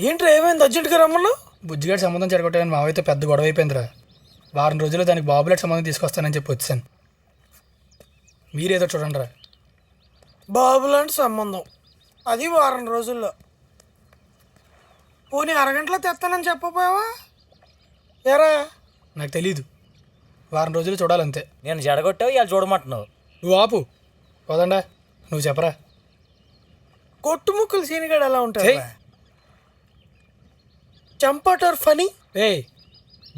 ఏంట్రా ఏమైంది అర్జెంట్గా రమ్మన్నా? బుజ్జిగాడి సంబంధం చెడగొట్టాలని మావైతే పెద్ద గొడవ అయిపోయిందిరా. వారం రోజుల్లో దానికి బాబులాంటి సంబంధం తీసుకొస్తానని చెప్పి వచ్చాను. మీరేదో చూడండి రా. బాబు లాంటి సంబంధం, అది వారం రోజుల్లో. పోనీ అరగంటలో తెస్తానని చెప్పపోయావా? ఎరా నాకు తెలీదు, వారం రోజులు చూడాలంతే. నేను జడగొట్టావు ఇవాళ చూడమంటున్నావు. నువ్వు ఆపు, పోదండా. నువ్వు చెప్పరా. కొట్టుముక్కలు సీనిగాడు ఎలా ఉంటాడు? ఏయ్. చంపటర్ ఫనీ. ఏయ్,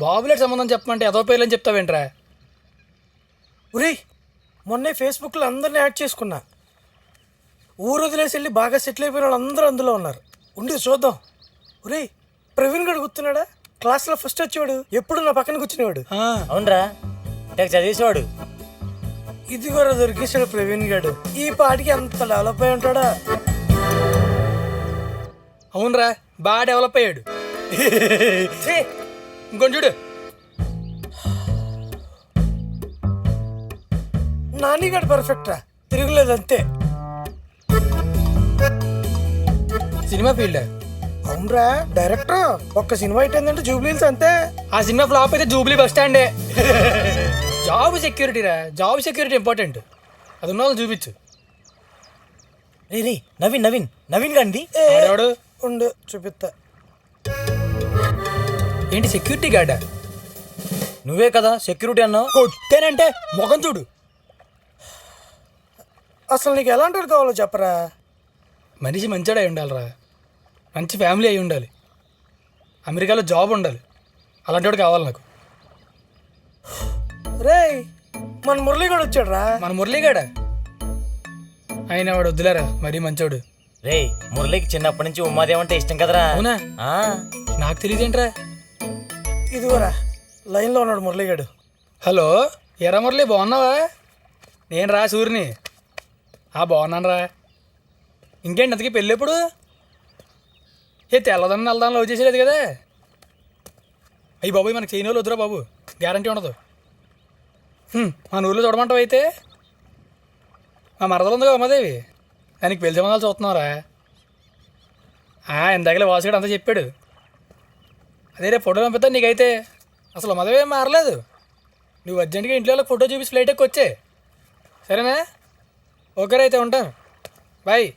బాబులాంటి సంబంధం చెప్పమంటే ఏదో పేర్లని చెప్తావేంట్రా? ఉరే, మొన్నే ఫేస్బుక్లో అందరిని యాడ్ చేసుకున్నా. ఊరు వదిలేసి వెళ్ళి బాగా సెటిల్ అయిపోయిన వాళ్ళు అందరూ అందులో ఉన్నారు. ఉండి చూద్దాం. ఉరే, ప్రవీణ్ గడు గుర్తున్నాడా? క్లాస్లో ఫస్ట్ వచ్చేవాడు, ఎప్పుడు నా పక్కన కూర్చునేవాడు. అవునరా, టెక్ చదివేసేవాడు. ఇది కూడా దొరికేసాడు ప్రవీణ్ గడు. ఈ పాటికి అంత డెవలప్ అయి ఉంటాడా? అవునరా, బాగా డెవలప్ అయ్యాడు. ఇంకొని చూడు. నానిగాడు పర్ఫెక్ట్ రా, తిరుగులేదు అంతే. Cinema field. అవునరా, డైరెక్టర్. ఒక్క సినిమా అయిపోయిందంటే జూబ్లీస్ అంతే. ఆ సినిమా ఫ్లాప్ అయితే జూబ్లీ బస్ స్టాండే. జాబ్ సెక్యూరిటీ రా, జాబ్ సెక్యూరిటీ ఇంపార్టెంట్. అది ఉన్న వాళ్ళు చూపించు. రే నవీన్ నవీన్ నవీన్ గాంధీ. ఆడెవడు? ఉండు చూపిస్తా. ఏంటి సెక్యూరిటీ గార్డా? నువ్వే కదా సెక్యూరిటీ అన్నావు. కొట్టానంటే ముఖం చూడు. అసలు నీకు ఎలాంటి వాడు కావాలో చెప్పరా. మనిషి మంచివాడు అయి ఉండాలిరా, మంచి ఫ్యామిలీ అయి ఉండాలి, అమెరికాలో జాబ్ ఉండాలి. అలాంటి వాడు కావాలి నాకు. రేయ్, మన మురళీగాడు వచ్చాడు రా. మన మురళీగాడా? ఆయన వాడు వద్దులేరా, మరీ మంచోడు. రే మురళికి చిన్నప్పటి నుంచి ఉమాదేవ్ అంటే ఇష్టం కదరా. అవునా? ఆ, నాకు తెలియదేంట్రా. ఇదిగోరా లైన్లో ఉన్నాడు మురళీగాడు. హలో, ఎరా మురళి, బాగున్నావా? నేను రా సూర్యని. బాగున్నాను రా. ఇంకేంటి అంతకీ పెళ్ళి ఎప్పుడు? తెల్లదన్న నల్లదాన్ని లవ్ చేసేలేదు కదా? అయ్యి బాబు, మనకి చేయని వాళ్ళు వద్దురా బాబు, గ్యారంటీ ఉండదు. మన ఊళ్ళో చూడమంటావు అయితే? మా మరదలు ఉందిగా ఉమాదేవి, దానికి పెళ్లి సంబంధాలు చూస్తున్నావురా. ఇందాకలే వాసుగాడు అంతా చెప్పాడు. అదే రేపు ఫోటో పంపిస్తాను నీకైతే. అసలు ఉమాదేవి ఏం మారలేదు. నువ్వు అర్జెంట్గా ఇంట్లో వాళ్ళకి ఫోటో చూపించి ఫ్లైట్ ఎక్కి వచ్చే, సరేనా? ఓకే అయితే ఉంటాను, బాయ్.